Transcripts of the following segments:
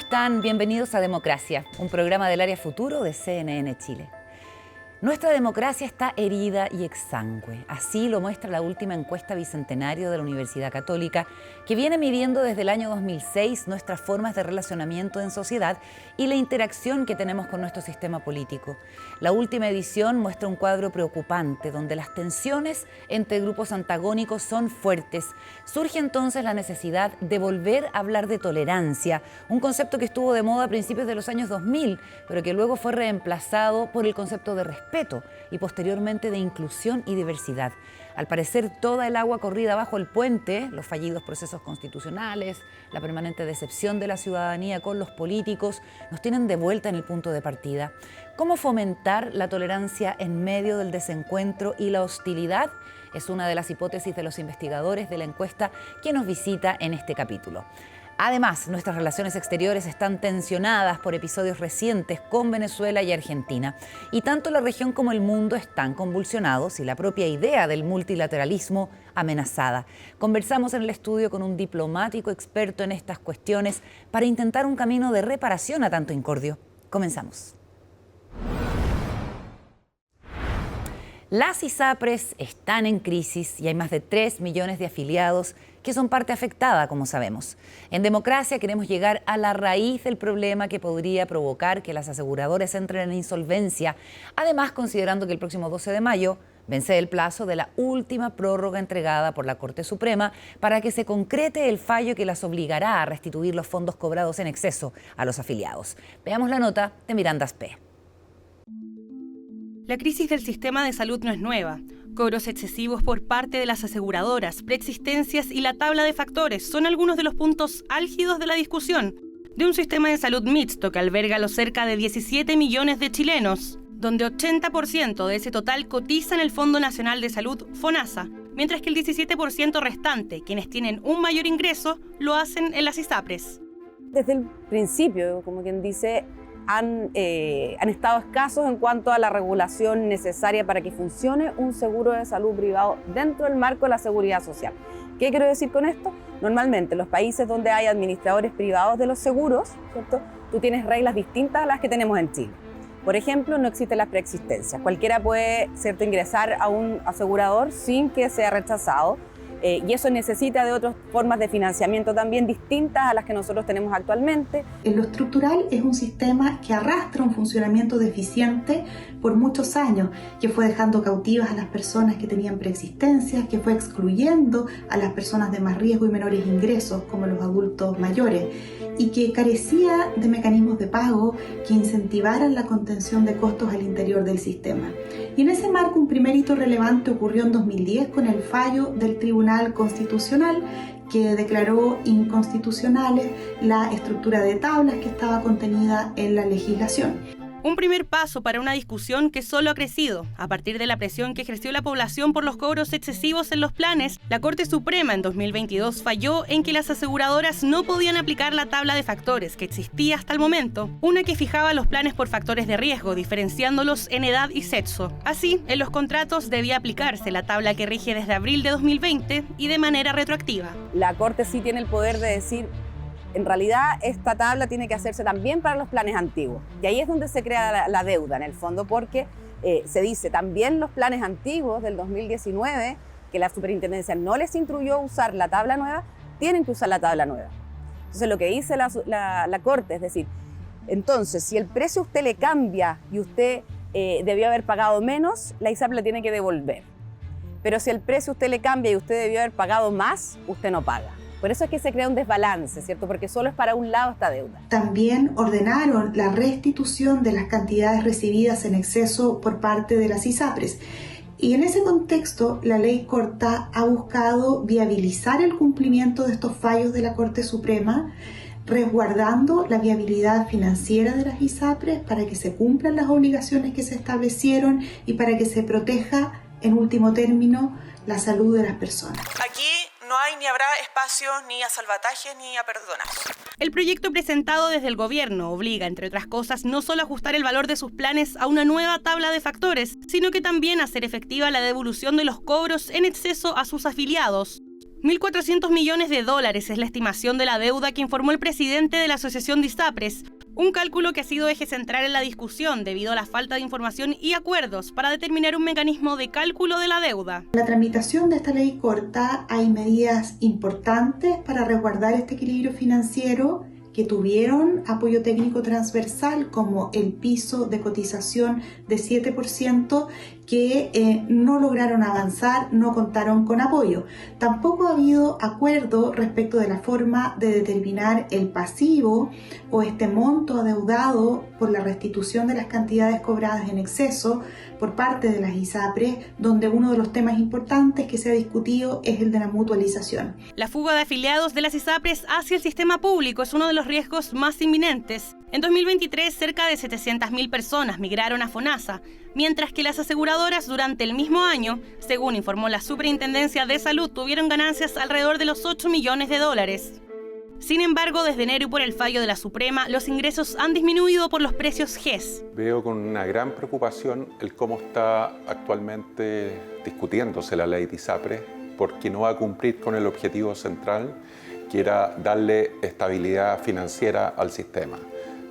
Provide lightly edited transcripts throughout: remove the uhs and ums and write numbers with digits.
están? Bienvenidos a Democracia, un programa del área futuro de CNN Chile. Nuestra democracia está herida y exangüe. Así lo muestra la última encuesta bicentenario de la Universidad Católica, que viene midiendo desde el año 2006 nuestras formas de relacionamiento en sociedad y la interacción que tenemos con nuestro sistema político. La última edición muestra un cuadro preocupante, donde las tensiones entre grupos antagónicos son fuertes. Surge entonces la necesidad de volver a hablar de tolerancia, un concepto que estuvo de moda a principios de los años 2000, pero que luego fue reemplazado por el concepto de respeto y posteriormente de inclusión y diversidad. Al parecer, toda el agua corrida bajo el puente, los fallidos procesos constitucionales, la permanente decepción de la ciudadanía con los políticos, nos tienen de vuelta en el punto de partida. ¿Cómo fomentar la tolerancia en medio del desencuentro y la hostilidad? Es una de las hipótesis de los investigadores de la encuesta que nos visita en este capítulo. Además, nuestras relaciones exteriores están tensionadas por episodios recientes con Venezuela y Argentina. Y tanto la región como el mundo están convulsionados y la propia idea del multilateralismo amenazada. Conversamos en el estudio con un diplomático experto en estas cuestiones para intentar un camino de reparación a tanto incordio. Comenzamos. Las ISAPRES están en crisis y hay más de 3 millones de afiliados que son parte afectada, como sabemos. En Democracia queremos llegar a la raíz del problema que podría provocar que las aseguradoras entren en insolvencia, además considerando que el próximo 12 de mayo vence el plazo de la última prórroga entregada por la Corte Suprema para que se concrete el fallo que las obligará a restituir los fondos cobrados en exceso a los afiliados. Veamos la nota de Miranda Aspe. La crisis del sistema de salud no es nueva. Cobros excesivos por parte de las aseguradoras, preexistencias y la tabla de factores son algunos de los puntos álgidos de la discusión de un sistema de salud mixto que alberga a los cerca de 17 millones de chilenos, donde 80% de ese total cotiza en el Fondo Nacional de Salud, FONASA, mientras que el 17% restante, quienes tienen un mayor ingreso, lo hacen en las ISAPRES. Desde el principio, como quien dice, han estado escasos en cuanto a la regulación necesaria para que funcione un seguro de salud privado dentro del marco de la seguridad social. ¿Qué quiero decir con esto? Normalmente en los países donde hay administradores privados de los seguros, ¿cierto?, tú tienes reglas distintas a las que tenemos en Chile. Por ejemplo, no existe la preexistencia. Cualquiera puede, ¿cierto?, ingresar a un asegurador sin que sea rechazado. Y eso necesita de otras formas de financiamiento también distintas a las que nosotros tenemos actualmente. En lo estructural es un sistema que arrastra un funcionamiento deficiente por muchos años, que fue dejando cautivas a las personas que tenían preexistencias, que fue excluyendo a las personas de más riesgo y menores ingresos, como los adultos mayores, y que carecía de mecanismos de pago que incentivaran la contención de costos al interior del sistema. Y en ese marco un primer hito relevante ocurrió en 2010 con el fallo del Tribunal Constitucional que declaró inconstitucionales la estructura de tablas que estaba contenida en la legislación. Un primer paso para una discusión que solo ha crecido. A partir de la presión que ejerció la población por los cobros excesivos en los planes, la Corte Suprema en 2022 falló en que las aseguradoras no podían aplicar la tabla de factores que existía hasta el momento, una que fijaba los planes por factores de riesgo, diferenciándolos en edad y sexo. Así, en los contratos debía aplicarse la tabla que rige desde abril de 2020 y de manera retroactiva. La Corte sí tiene el poder de decir, en realidad esta tabla tiene que hacerse también para los planes antiguos. Y ahí es donde se crea la deuda en el fondo, porque se dice también los planes antiguos del 2019, que la superintendencia no les instruyó usar la tabla nueva, tienen que usar la tabla nueva. Entonces lo que dice la Corte es decir, entonces si el precio a usted le cambia y usted debió haber pagado menos, la ISAPRE le tiene que devolver. Pero si el precio a usted le cambia y usted debió haber pagado más, usted no paga. Por eso es que se crea un desbalance, ¿cierto? Porque solo es para un lado esta deuda. También ordenaron la restitución de las cantidades recibidas en exceso por parte de las ISAPRES. Y en ese contexto, la ley corta ha buscado viabilizar el cumplimiento de estos fallos de la Corte Suprema, resguardando la viabilidad financiera de las ISAPRES para que se cumplan las obligaciones que se establecieron y para que se proteja, en último término, la salud de las personas. Aquí no hay ni habrá espacio ni a salvatajes ni a perdonazos. El proyecto presentado desde el gobierno obliga, entre otras cosas, no solo a ajustar el valor de sus planes a una nueva tabla de factores, sino que también a hacer efectiva la devolución de los cobros en exceso a sus afiliados. $1.400 millones es la estimación de la deuda que informó el presidente de la Asociación de ISAPRES, un cálculo que ha sido eje central en la discusión debido a la falta de información y acuerdos para determinar un mecanismo de cálculo de la deuda. En la tramitación de esta ley corta hay medidas importantes para resguardar este equilibrio financiero que tuvieron apoyo técnico transversal, como el piso de cotización de 7%, que no lograron avanzar, no contaron con apoyo. Tampoco ha habido acuerdo respecto de la forma de determinar el pasivo o este monto adeudado por la restitución de las cantidades cobradas en exceso por parte de las ISAPRES, donde uno de los temas importantes que se ha discutido es el de la mutualización. La fuga de afiliados de las ISAPRES hacia el sistema público es uno de los riesgos más inminentes. En 2023, cerca de 700.000 personas migraron a FONASA, mientras que las aseguradoras durante el mismo año, según informó la Superintendencia de Salud, tuvieron ganancias alrededor de los $8 millones. Sin embargo, desde enero y por el fallo de la Suprema, los ingresos han disminuido por los precios GES. Veo con una gran preocupación el cómo está actualmente discutiéndose la ley de ISAPRES, porque no va a cumplir con el objetivo central, que era darle estabilidad financiera al sistema.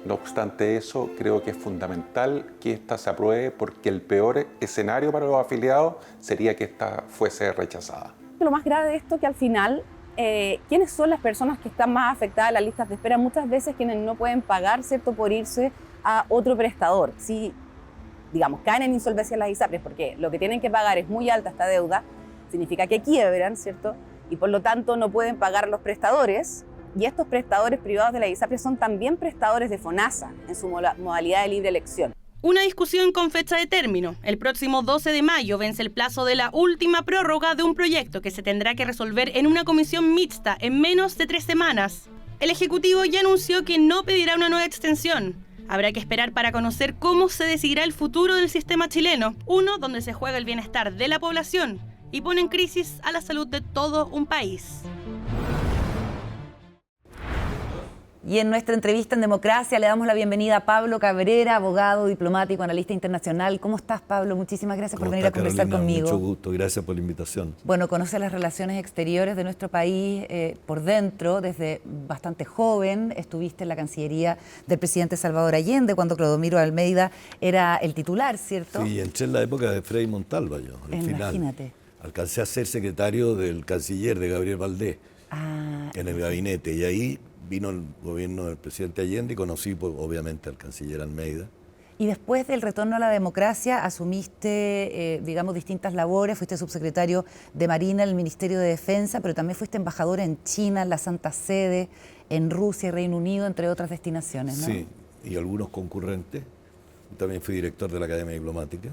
No obstante eso, creo que es fundamental que esta se apruebe, porque el peor escenario para los afiliados sería que esta fuese rechazada. Lo más grave de esto es que al final, ¿quiénes son las personas que están más afectadas en las listas de espera? Muchas veces quienes no pueden pagar, ¿cierto?, por irse a otro prestador. Si, digamos, caen en insolvencia las ISAPRES, porque lo que tienen que pagar es muy alta esta deuda, significa que quiebran, ¿cierto?, y por lo tanto no pueden pagar a los prestadores. Y estos prestadores privados de la ISAPRES son también prestadores de FONASA en su modalidad de libre elección. Una discusión con fecha de término. El próximo 12 de mayo vence el plazo de la última prórroga de un proyecto que se tendrá que resolver en una comisión mixta en menos de 3 semanas. El Ejecutivo ya anunció que no pedirá una nueva extensión. Habrá que esperar para conocer cómo se decidirá el futuro del sistema chileno, uno donde se juega el bienestar de la población y pone en crisis a la salud de todo un país. Y en nuestra entrevista en Democracia le damos la bienvenida a Pablo Cabrera, abogado, diplomático, analista internacional. ¿Cómo estás, Pablo? Muchísimas gracias por venir a conversar conmigo. Mucho gusto, gracias por la invitación. Bueno, conoce las relaciones exteriores de nuestro país por dentro. Desde bastante joven estuviste en la Cancillería del presidente Salvador Allende, cuando Clodomiro Almeida era el titular, ¿cierto? Sí, entré en la época de Frei Montalva yo, al final. Imagínate. Alcancé a ser secretario del canciller de Gabriel Valdés en el gabinete, y ahí vino el gobierno del presidente Allende y conocí, pues, obviamente, al canciller Almeida. Y después del retorno a la democracia asumiste, digamos, distintas labores. Fuiste subsecretario de Marina en el Ministerio de Defensa, pero también fuiste embajador en China, en la Santa Sede, en Rusia y Reino Unido, entre otras destinaciones, ¿no? Sí, y algunos concurrentes. También fui director de la Academia Diplomática.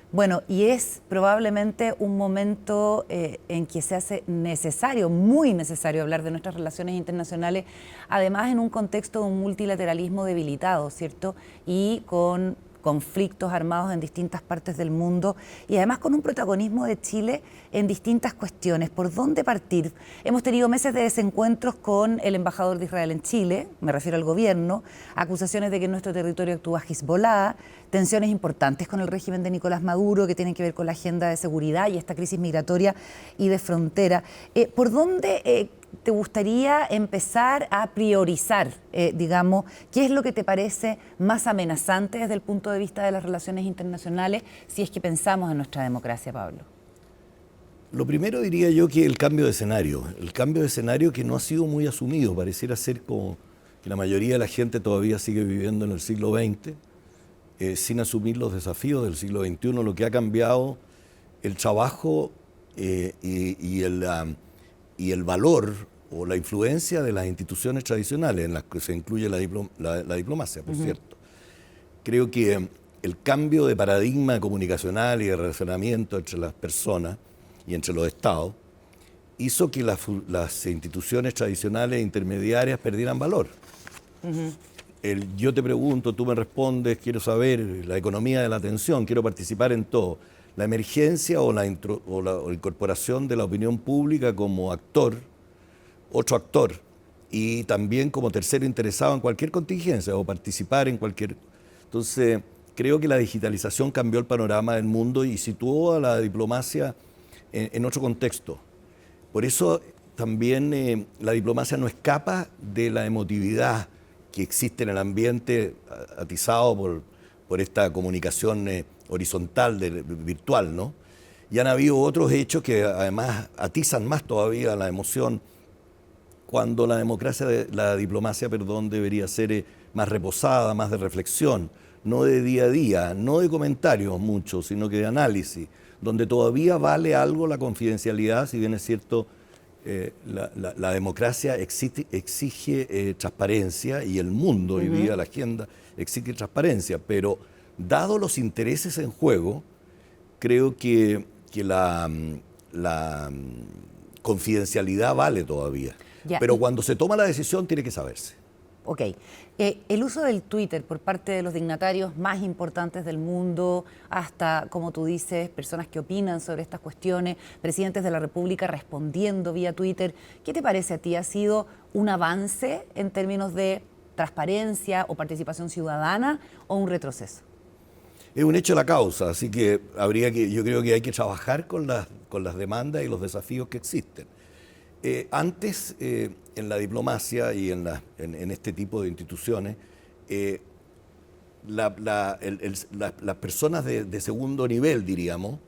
Bueno, y es probablemente un momento en que se hace necesario, muy necesario, hablar de nuestras relaciones internacionales, además en un contexto de un multilateralismo debilitado, ¿cierto? Y con conflictos armados en distintas partes del mundo y además con un protagonismo de Chile en distintas cuestiones. ¿Por dónde partir? Hemos tenido meses de desencuentros con el embajador de Israel en Chile, me refiero al gobierno, acusaciones de que en nuestro territorio actúa Hezbollah, tensiones importantes con el régimen de Nicolás Maduro que tienen que ver con la agenda de seguridad y esta crisis migratoria y de frontera. ¿Por dónde te gustaría empezar a priorizar, digamos, qué es lo que te parece más amenazante desde el punto de vista de las relaciones internacionales si es que pensamos en nuestra democracia, Pablo? Lo primero diría yo que el cambio de escenario que no ha sido muy asumido, pareciera ser como que la mayoría de la gente todavía sigue viviendo en el siglo XX, sin asumir los desafíos del siglo XXI, lo que ha cambiado el trabajo y el valor o la influencia de las instituciones tradicionales, en las que se incluye la diplomacia, por cierto. Creo que el cambio de paradigma comunicacional y de relacionamiento entre las personas y entre los estados hizo que las instituciones tradicionales e intermediarias perdieran valor. Yo te pregunto, tú me respondes, quiero saber la economía de la atención, quiero participar en todo. La emergencia o la incorporación de la opinión pública como actor, otro actor, y también como tercero interesado en cualquier contingencia o participar en cualquier... Entonces, creo que la digitalización cambió el panorama del mundo y situó a la diplomacia en otro contexto. Por eso también la diplomacia no escapa de la emotividad que existe en el ambiente atizado por esta comunicación horizontal, virtual, ¿no? Y han habido otros hechos que además atizan más todavía la emoción, cuando la diplomacia, debería ser más reposada, más de reflexión, no de día a día, no de comentarios mucho, sino que de análisis, donde todavía vale algo la confidencialidad, si bien es cierto, la democracia exige transparencia, y el mundo hoy día, la agenda, exige transparencia, pero dado los intereses en juego, creo que la confidencialidad vale todavía. Ya, pero cuando se toma la decisión tiene que saberse. Ok. El uso del Twitter por parte de los dignatarios más importantes del mundo, hasta, como tú dices, personas que opinan sobre estas cuestiones, presidentes de la República respondiendo vía Twitter, ¿qué te parece a ti? ¿Ha sido un avance en términos de transparencia o participación ciudadana o un retroceso? Es un hecho de la causa, así que yo creo que hay que trabajar con las demandas y los desafíos que existen. Antes, en la diplomacia y en este tipo de instituciones, las personas de segundo nivel, diríamos,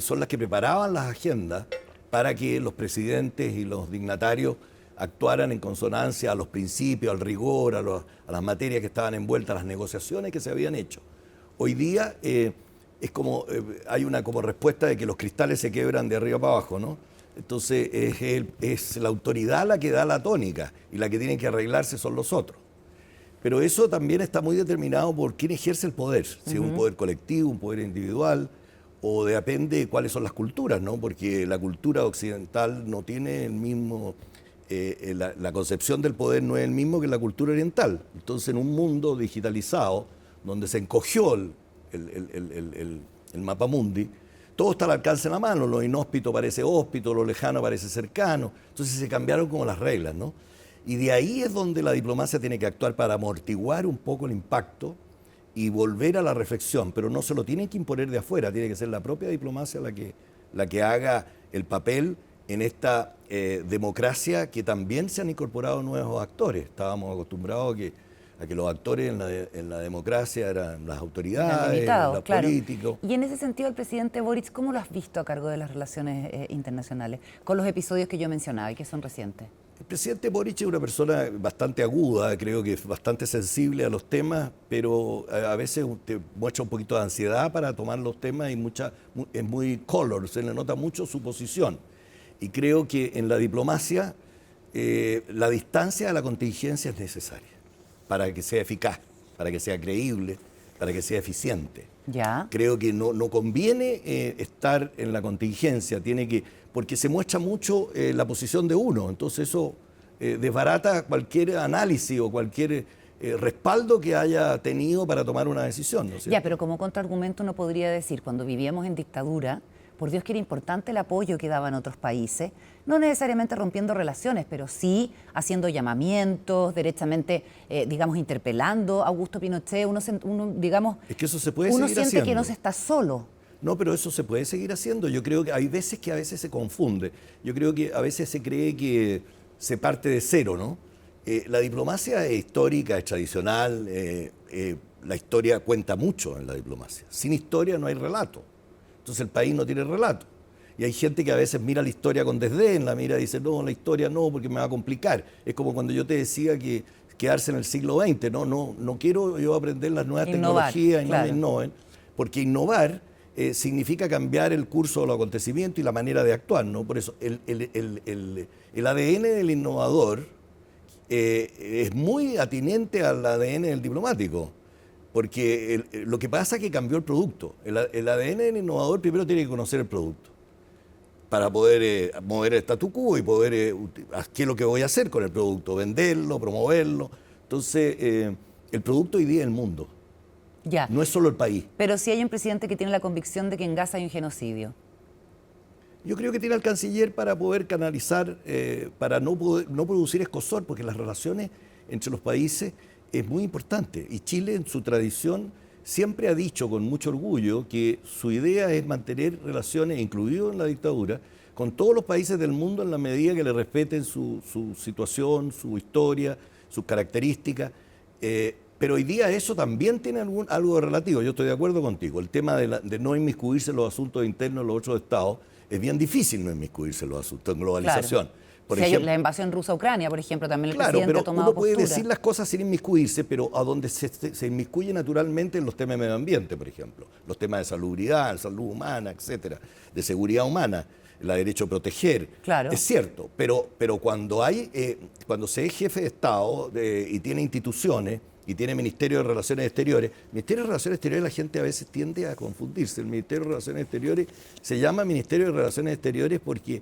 son las que preparaban las agendas para que los presidentes y los dignatarios actuaran en consonancia a los principios, al rigor, a las materias que estaban envueltas, a las negociaciones que se habían hecho. Hoy día es como hay una como respuesta de que los cristales se quiebran de arriba para abajo, ¿no? Entonces es la autoridad la que da la tónica, y la que tienen que arreglarse son los otros. Pero eso también está muy determinado por quién ejerce el poder, si es un poder colectivo, un poder individual, o depende de cuáles son las culturas, ¿no? Porque la cultura occidental no tiene el mismo, la concepción del poder no es el mismo que la cultura oriental. Entonces, en un mundo digitalizado, donde se encogió el mapamundi, todo está al alcance de la mano, lo inhóspito parece hóspito, lo lejano parece cercano, entonces se cambiaron como las reglas, ¿no? Y de ahí es donde la diplomacia tiene que actuar para amortiguar un poco el impacto y volver a la reflexión, pero no se lo tiene que imponer de afuera, tiene que ser la propia diplomacia la que haga el papel en esta democracia, que también se han incorporado nuevos actores. Estábamos acostumbrados a que los actores en la democracia eran las autoridades, los políticos. Y en ese sentido, el presidente Boric, ¿cómo lo has visto a cargo de las relaciones internacionales? Con los episodios que yo mencionaba y que son recientes. El presidente Boric es una persona bastante aguda, creo que es bastante sensible a los temas, pero a veces te muestra un poquito de ansiedad para tomar los temas, y es muy color, se le nota mucho su posición. Y creo que en la diplomacia la distancia de la contingencia es necesaria para que sea eficaz, para que sea creíble, para que sea eficiente. Ya. Creo que no conviene estar en la contingencia, porque se muestra mucho la posición de uno, entonces eso desbarata cualquier análisis o cualquier respaldo que haya tenido para tomar una decisión, ¿no es cierto? Ya, pero como contraargumento uno podría decir, cuando vivíamos en dictadura, por Dios que era importante el apoyo que daban otros países, no necesariamente rompiendo relaciones, pero sí haciendo llamamientos, derechamente, digamos, interpelando a Augusto Pinochet. Digamos, es que eso se puede uno seguir siente haciendo. que no se está solo. No, pero eso se puede seguir haciendo. Yo creo que hay veces que a veces se confunde. Yo creo que a veces se cree que se parte de cero, ¿no? La diplomacia es histórica, es tradicional, la historia cuenta mucho en la diplomacia. Sin historia no hay relato. Entonces el país no tiene relato. Y hay gente que a veces mira la historia con desdén, la mira y dice, no, la historia no, porque me va a complicar. Es como cuando yo te decía que quedarse en el siglo XX, no quiero yo aprender las nuevas tecnologías y no me innoven, porque innovar significa cambiar el curso de los acontecimientos y la manera de actuar, ¿no? Por eso el ADN del innovador es muy atinente al ADN del diplomático. Porque lo que pasa es que cambió el producto. El ADN del innovador primero tiene que conocer el producto para poder mover el statu quo y poder, ¿qué es lo que voy a hacer con el producto? Venderlo, promoverlo. Entonces, el producto hoy día es el mundo. Ya. No es solo el país. Pero sí hay un presidente que tiene la convicción de que en Gaza hay un genocidio. Yo creo que tiene al canciller para poder canalizar, para no producir escozor, porque las relaciones entre los países es muy importante, y Chile en su tradición siempre ha dicho con mucho orgullo que su idea es mantener relaciones, incluido en la dictadura, con todos los países del mundo en la medida que le respeten su situación, su historia, sus características. Pero hoy día eso también tiene algo relativo. Yo estoy de acuerdo contigo. El tema de no inmiscuirse en los asuntos internos de los otros estados, es bien difícil no inmiscuirse en los asuntos en globalización. Claro. Por si ejemplo, hay la invasión rusa a Ucrania, por ejemplo, también el claro, presidente pero ha tomado uno puede postura. decir las cosas sin inmiscuirse, pero a donde se inmiscuye naturalmente en los temas de medio ambiente, por ejemplo, los temas de salubridad, salud humana, etcétera, de seguridad humana, el derecho a proteger. Claro. Es cierto, pero cuando se es jefe de Estado y tiene instituciones y tiene Ministerio de Relaciones Exteriores, Ministerio de Relaciones Exteriores la gente a veces tiende a confundirse. El Ministerio de Relaciones Exteriores se llama Ministerio de Relaciones Exteriores porque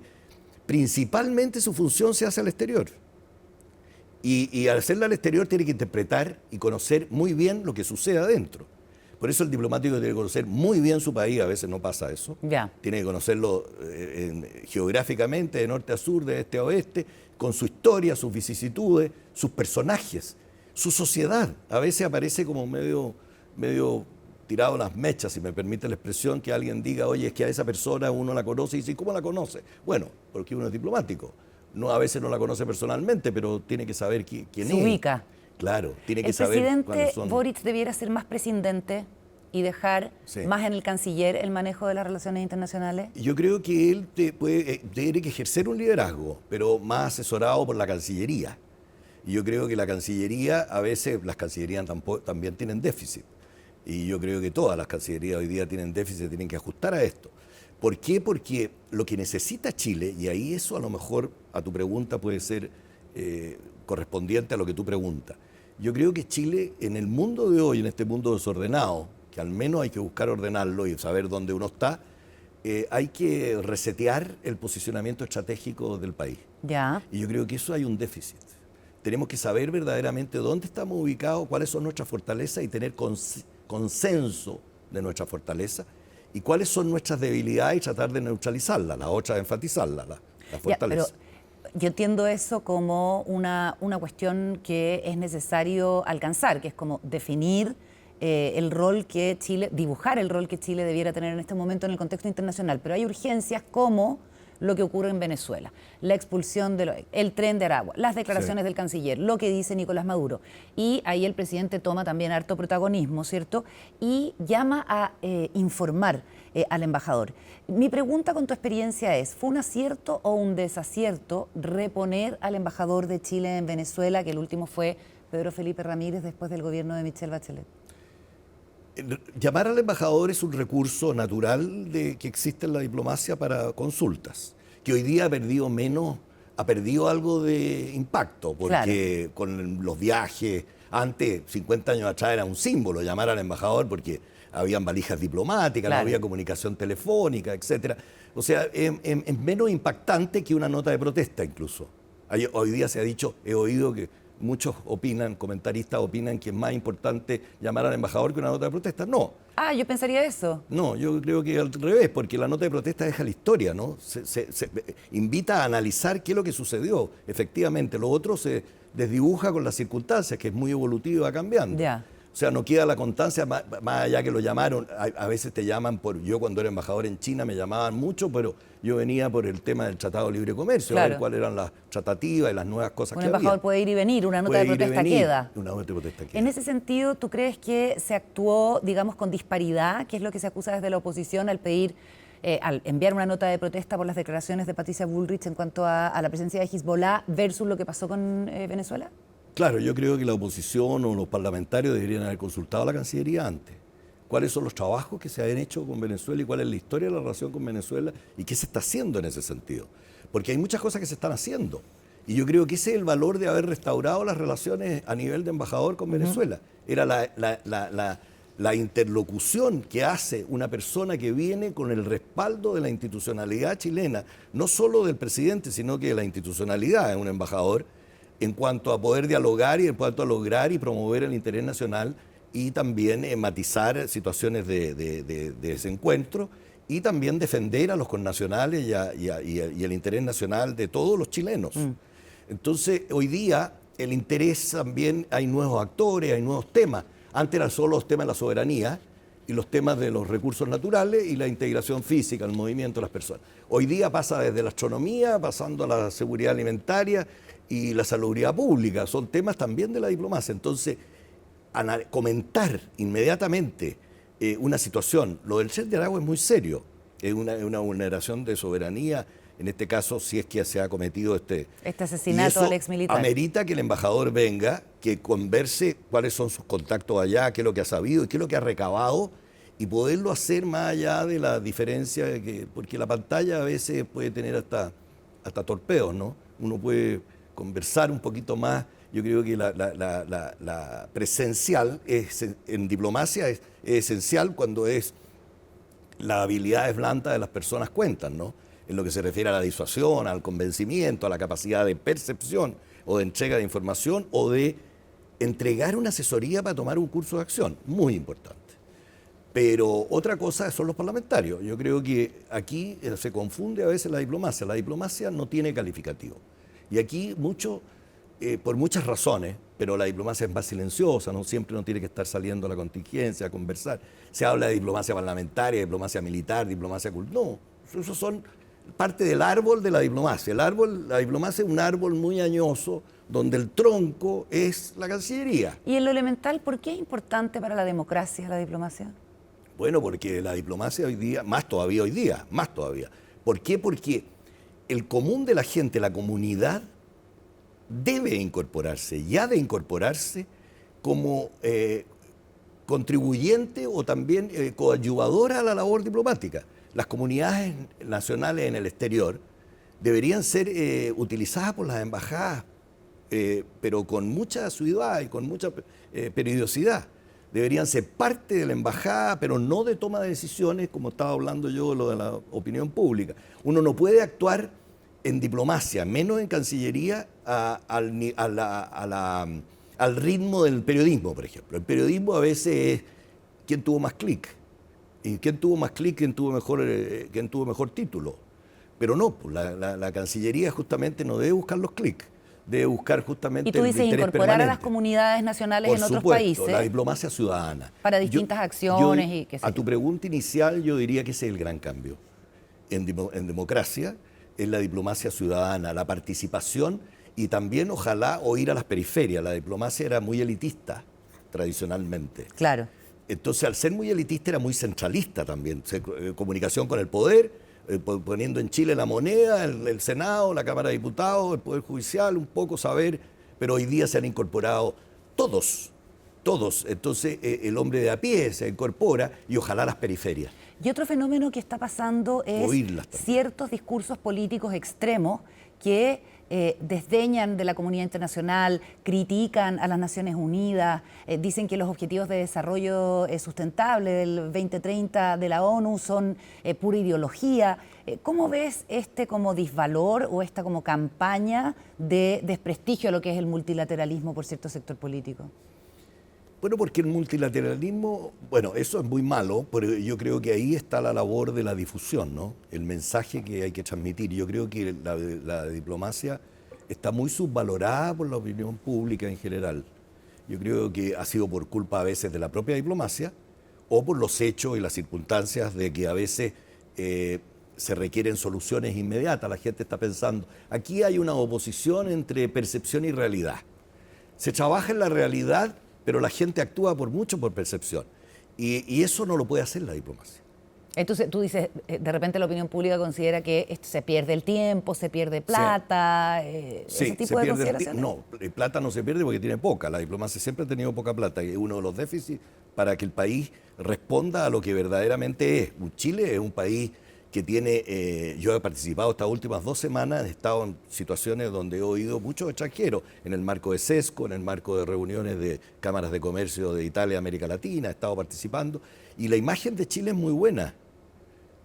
principalmente su función se hace al exterior. Y al hacerla al exterior tiene que interpretar y conocer muy bien lo que sucede adentro. Por eso el diplomático tiene que conocer muy bien su país, a veces no pasa eso. Ya. Tiene que conocerlo geográficamente, de norte a sur, de este a oeste, con su historia, sus vicisitudes, sus personajes, su sociedad. A veces aparece como medio tirado las mechas, si me permite la expresión, que alguien diga, oye, es que a esa persona uno la conoce, y dice, ¿cómo la conoce? Bueno, porque uno es diplomático. No, a veces no la conoce personalmente, pero tiene que saber quién es. Se ubica. Claro, tiene que El saber cuáles presidente son. Boric debiera ser más prescindente y dejar más en el canciller el manejo de las relaciones internacionales. Yo creo que él tiene que ejercer un liderazgo, pero más asesorado por la Cancillería. Y yo creo que la Cancillería, a veces las Cancillerías también tienen déficit. Y yo creo que todas las Cancillerías hoy día tienen déficit, tienen que ajustar a esto. ¿Por qué? Porque lo que necesita Chile, y ahí eso a lo mejor a tu pregunta puede ser correspondiente a lo que tú preguntas. Yo creo que Chile, en el mundo de hoy, en este mundo desordenado, que al menos hay que buscar ordenarlo y saber dónde uno está, hay que resetear el posicionamiento estratégico del país. Ya. Y yo creo que eso hay un déficit. Tenemos que saber verdaderamente dónde estamos ubicados, cuáles son nuestras fortalezas y tener consenso de nuestra fortaleza y cuáles son nuestras debilidades y tratar de neutralizarlas, las otras enfatizarlas, la fortaleza. Pero yo entiendo eso como una cuestión que es necesario alcanzar, que es como definir el rol que Chile, dibujar el rol que Chile debiera tener en este momento en el contexto internacional. Pero hay urgencias como lo que ocurre en Venezuela, la expulsión el tren de Aragua, las declaraciones del canciller, lo que dice Nicolás Maduro. Y ahí el presidente toma también harto protagonismo, ¿cierto? Y llama a informar al embajador. Mi pregunta con tu experiencia es, ¿fue un acierto o un desacierto reponer al embajador de Chile en Venezuela, que el último fue Pedro Felipe Ramírez después del gobierno de Michelle Bachelet? Llamar al embajador es un recurso natural que existe en la diplomacia para consultas, que hoy día ha perdido algo de impacto, porque con los viajes, antes, 50 años atrás, era un símbolo llamar al embajador porque habían valijas diplomáticas, no había comunicación telefónica, etcétera. O sea, es menos impactante que una nota de protesta incluso. Hoy día se ha dicho, he oído que muchos comentaristas opinan que es más importante llamar al embajador que una nota de protesta. No. Ah, yo pensaría eso. No, yo creo que al revés, porque la nota de protesta deja la historia, ¿no? Se invita a analizar qué es lo que sucedió. Efectivamente, lo otro se desdibuja con las circunstancias, que es muy evolutivo y va cambiando. Ya. O sea, no queda la constancia, más allá que lo llamaron. A veces te llaman yo cuando era embajador en China me llamaban mucho, pero yo venía por el tema del Tratado de Libre Comercio, a ver cuáles eran las tratativas y las nuevas cosas que había. Un embajador puede ir y venir, una nota de protesta queda. Una nota de protesta queda. En ese sentido, ¿tú crees que se actuó, digamos, con disparidad, que es lo que se acusa desde la oposición al pedir, al enviar una nota de protesta por las declaraciones de Patricia Bullrich en cuanto a la presencia de Hezbollah versus lo que pasó con Venezuela? Claro, yo creo que la oposición o los parlamentarios deberían haber consultado a la Cancillería antes. ¿Cuáles son los trabajos que se han hecho con Venezuela y cuál es la historia de la relación con Venezuela y qué se está haciendo en ese sentido? Porque hay muchas cosas que se están haciendo. Y yo creo que ese es el valor de haber restaurado las relaciones a nivel de embajador con Venezuela. Era la interlocución que hace una persona que viene con el respaldo de la institucionalidad chilena, no solo del presidente, sino que de la institucionalidad de un embajador, en cuanto a poder dialogar y en cuanto a lograr y promover el interés nacional y también matizar situaciones de desencuentro y también defender a los connacionales y el interés nacional de todos los chilenos. Entonces, hoy día el interés también, hay nuevos actores, hay nuevos temas. Antes eran solo los temas de la soberanía y los temas de los recursos naturales y la integración física, el movimiento de las personas. Hoy día pasa desde la astronomía, pasando a la seguridad alimentaria y la salubridad pública. Son temas también de la diplomacia. Entonces, comentar inmediatamente una situación, lo del Tren de Aragua es muy serio, es una vulneración de soberanía, en este caso, si es que se ha cometido este asesinato al exmilitar. Amerita que el embajador venga, que converse cuáles son sus contactos allá, qué es lo que ha sabido y qué es lo que ha recabado, y poderlo hacer más allá de la diferencia, porque la pantalla a veces puede tener hasta torpedos, ¿no? Uno puede conversar un poquito más. Yo creo que la presencial en diplomacia es esencial cuando las habilidades blandas de las personas cuentan, ¿no? En lo que se refiere a la disuasión, al convencimiento, a la capacidad de percepción o de entrega de información o de entregar una asesoría para tomar un curso de acción, muy importante. Pero otra cosa son los parlamentarios. Yo creo que aquí se confunde a veces la diplomacia. La diplomacia no tiene calificativo. Y aquí por muchas razones, pero la diplomacia es más silenciosa, no siempre no tiene que estar saliendo a la contingencia, a conversar. Se habla de diplomacia parlamentaria, diplomacia militar, diplomacia cultural. No, esos son parte del árbol de la diplomacia. La diplomacia es un árbol muy añoso, donde el tronco es la Cancillería. Y en lo elemental, ¿por qué es importante para la democracia la diplomacia? Bueno, porque la diplomacia hoy día, más todavía. ¿Por qué? Porque el común de la gente, la comunidad, debe incorporarse, y ha de incorporarse como contribuyente o también coadyuvadora a la labor diplomática. Las comunidades nacionales en el exterior deberían ser utilizadas por las embajadas, pero con mucha asiduidad y con mucha periodicidad. Deberían ser parte de la embajada, pero no de toma de decisiones, como estaba hablando yo de lo de la opinión pública. Uno no puede actuar en diplomacia, menos en Cancillería, al ritmo del periodismo, por ejemplo. El periodismo a veces es quién tuvo más clic. Y quién tuvo más clic, quién tuvo mejor título. Pero no, pues la Cancillería justamente no debe buscar los clics, debe buscar justamente el interés permanente. Y tú dices incorporar a las comunidades nacionales en otros países. Por supuesto, la diplomacia ciudadana. Para distintas acciones y qué sé yo. A tu pregunta inicial, yo diría que ese es el gran cambio. En democracia es la diplomacia ciudadana, la participación y también, ojalá, oír a las periferias. La diplomacia era muy elitista, tradicionalmente. Claro. Entonces, al ser muy elitista, era muy centralista también. Comunicación con el poder, poniendo en Chile la moneda, el Senado, la Cámara de Diputados, el Poder Judicial, un poco saber, pero hoy día se han incorporado todos. Entonces, el hombre de a pie se incorpora y ojalá las periferias. Y otro fenómeno que está pasando es ciertos discursos políticos extremos que desdeñan de la comunidad internacional, critican a las Naciones Unidas, dicen que los objetivos de desarrollo sustentable del 2030 de la ONU son pura ideología. ¿Cómo ves este como disvalor o esta como campaña de desprestigio a lo que es el multilateralismo por cierto sector político? Bueno, porque el multilateralismo, bueno, eso es muy malo, pero yo creo que ahí está la labor de la difusión, ¿no? El mensaje que hay que transmitir. Yo creo que la diplomacia está muy subvalorada por la opinión pública en general. Yo creo que ha sido por culpa a veces de la propia diplomacia o por los hechos y las circunstancias de que a veces se requieren soluciones inmediatas. La gente está pensando, aquí hay una oposición entre percepción y realidad. Se trabaja en la realidad, pero la gente actúa por percepción. Y eso no lo puede hacer la diplomacia. Entonces tú dices, de repente la opinión pública considera que esto se pierde el tiempo, se pierde plata, sí, ese tipo de consideraciones. No, plata no se pierde porque tiene poca. La diplomacia siempre ha tenido poca plata y es uno de los déficits para que el país responda a lo que verdaderamente es. Chile es un país que tiene, yo he participado estas últimas 2 semanas, he estado en situaciones donde he oído muchos extranjeros, en el marco de CESCO, en el marco de reuniones de cámaras de comercio de Italia, América Latina, he estado participando, y la imagen de Chile es muy buena.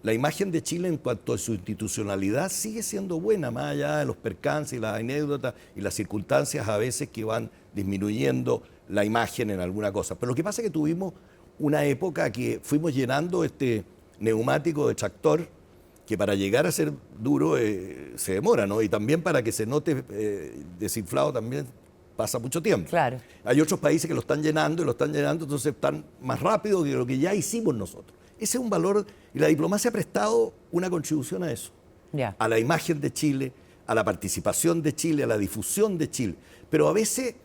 La imagen de Chile en cuanto a su institucionalidad sigue siendo buena, más allá de los percances y las anécdotas y las circunstancias a veces que van disminuyendo la imagen en alguna cosa. Pero lo que pasa es que tuvimos una época que fuimos llenando este neumático de tractor, que para llegar a ser duro se demora, ¿no? Y también para que se note desinflado también pasa mucho tiempo. Claro. Hay otros países que lo están llenando y lo están llenando, entonces están más rápido que lo que ya hicimos nosotros. Ese es un valor, y la diplomacia ha prestado una contribución a eso, a la imagen de Chile, a la participación de Chile, a la difusión de Chile. Pero a veces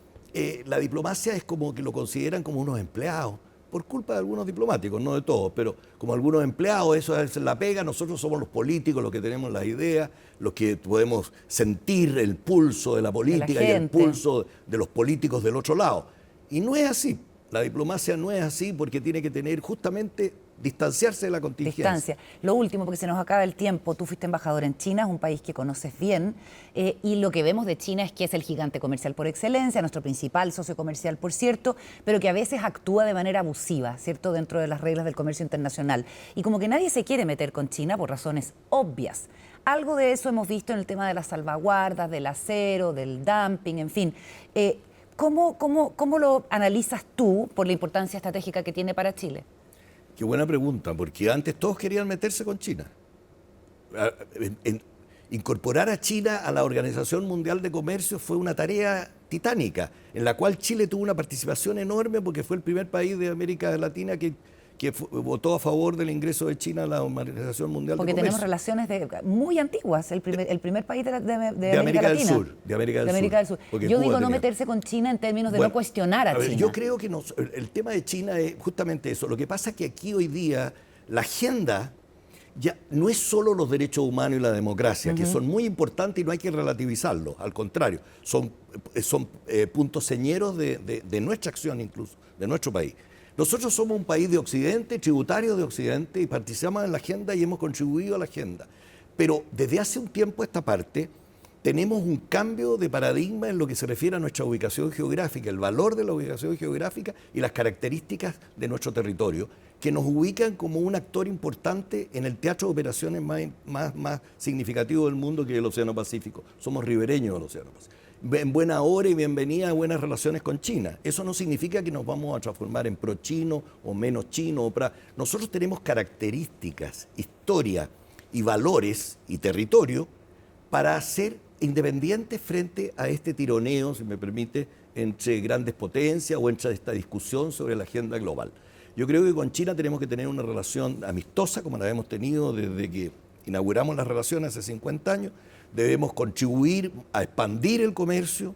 la diplomacia es como que lo consideran como unos empleados, por culpa de algunos diplomáticos, no de todos, pero como algunos empleados, eso es la pega, nosotros somos los políticos, los que tenemos las ideas, los que podemos sentir el pulso de la política y el pulso de los políticos del otro lado. Y no es así, la diplomacia no es así porque tiene que tener justamente distanciarse de la contingencia. Distancia. Lo último, porque se nos acaba el tiempo, tú fuiste embajador en China, es un país que conoces bien, y lo que vemos de China es que es el gigante comercial por excelencia, nuestro principal socio comercial, por cierto, pero que a veces actúa de manera abusiva, ¿cierto?, dentro de las reglas del comercio internacional. Y como que nadie se quiere meter con China por razones obvias. Algo de eso hemos visto en el tema de las salvaguardas, del acero, del dumping, en fin. ¿Cómo lo analizas tú por la importancia estratégica que tiene para Chile? Qué buena pregunta, porque antes todos querían meterse con China. Incorporar a China a la Organización Mundial de Comercio fue una tarea titánica, en la cual Chile tuvo una participación enorme porque fue el primer país de América Latina que votó a favor del ingreso de China a la Organización Mundial de Comercio. Porque tenemos relaciones muy antiguas, el primer país de América del Latina. Sur, de América del Sur. Yo digo no meterse con China en términos de no cuestionar a China. Yo creo que el tema de China es justamente eso. Lo que pasa es que aquí hoy día la agenda ya no es solo los derechos humanos y la democracia, que son muy importantes y no hay que relativizarlos, al contrario, son puntos señeros de nuestra acción incluso, de nuestro país. Nosotros somos un país de Occidente, tributario de Occidente, y participamos en la agenda y hemos contribuido a la agenda. Pero desde hace un tiempo a esta parte tenemos un cambio de paradigma en lo que se refiere a nuestra ubicación geográfica, el valor de la ubicación geográfica y las características de nuestro territorio, que nos ubican como un actor importante en el teatro de operaciones más significativo del mundo, que es el Océano Pacífico. Somos ribereños del Océano Pacífico. En buena hora y bienvenida a buenas relaciones con China. Eso no significa que nos vamos a transformar en pro-chino o menos chino. Nosotros tenemos características, historia y valores y territorio para ser independientes frente a este tironeo, si me permite, entre grandes potencias o entre esta discusión sobre la agenda global. Yo creo que con China tenemos que tener una relación amistosa, como la hemos tenido desde que inauguramos las relaciones hace 50 años. Debemos contribuir a expandir el comercio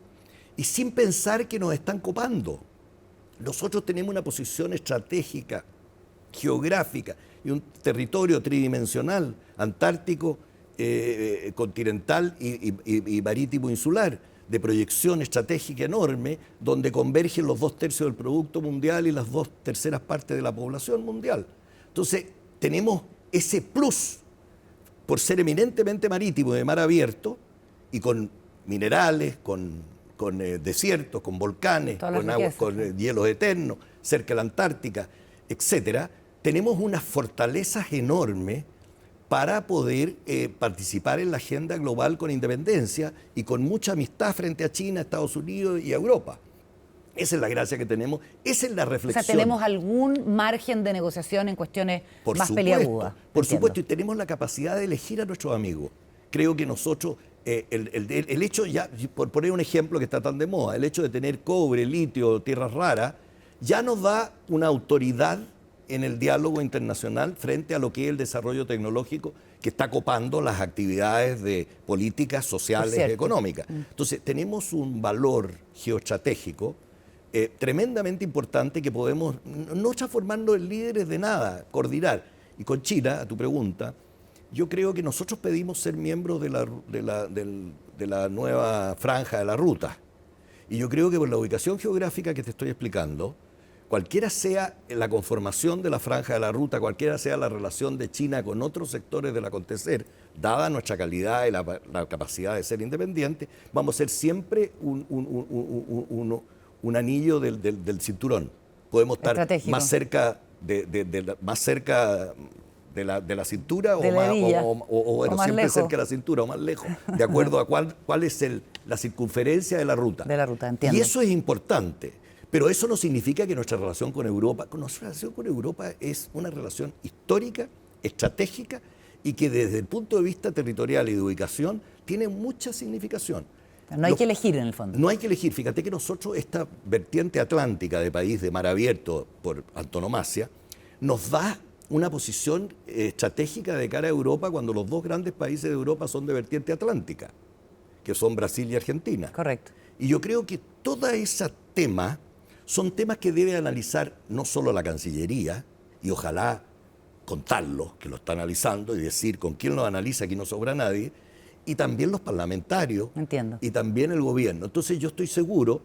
y sin pensar que nos están copando. Nosotros tenemos una posición estratégica, geográfica y un territorio tridimensional, antártico, continental y marítimo insular, de proyección estratégica enorme, donde convergen los 2/3 del producto mundial y las 2/3 partes de la población mundial. Entonces, tenemos ese plus por ser eminentemente marítimo, de mar abierto, y con minerales, con desiertos, con volcanes, con agua, con hielos eternos, cerca de la Antártica, etcétera, tenemos unas fortalezas enormes para poder participar en la agenda global con independencia y con mucha amistad frente a China, Estados Unidos y a Europa. Esa es la gracia que tenemos, esa es la reflexión. O sea, tenemos algún margen de negociación en cuestiones más peliagudas. Por supuesto, y tenemos la capacidad de elegir a nuestros amigos. Creo que nosotros, el hecho, ya por poner un ejemplo que está tan de moda, el hecho de tener cobre, litio, tierras raras, ya nos da una autoridad en el diálogo internacional frente a lo que es el desarrollo tecnológico que está copando las actividades de políticas sociales y económicas. Entonces, tenemos un valor geoestratégico tremendamente importante que podemos no transformarnos en líderes de nada, coordinar. Y con China, a tu pregunta, yo creo que nosotros pedimos ser miembros de la nueva franja de la ruta. Y yo creo que por la ubicación geográfica que te estoy explicando, cualquiera sea la conformación de la franja de la ruta, cualquiera sea la relación de China con otros sectores del acontecer, dada nuestra calidad y la capacidad de ser independiente, vamos a ser siempre un anillo del cinturón. Podemos estar más cerca de la cintura o siempre lejos. cerca de la cintura o más lejos, de acuerdo a cuál es la circunferencia de la ruta. De la ruta, entiendo. Y eso es importante. Pero eso no significa que nuestra relación con Europa es una relación histórica, estratégica y que desde el punto de vista territorial y de ubicación tiene mucha significación. No hay que elegir en el fondo. No hay que elegir. Fíjate que nosotros, esta vertiente atlántica de país de mar abierto por antonomasia, nos da una posición estratégica de cara a Europa cuando los dos grandes países de Europa son de vertiente atlántica, que son Brasil y Argentina. Correcto. Y yo creo que todos esos temas son temas que debe analizar no solo la Cancillería, y ojalá contarlos, que lo está analizando, y decir con quién lo analiza, aquí no sobra nadie, y también los parlamentarios. Entiendo. Y también el gobierno. Entonces yo estoy seguro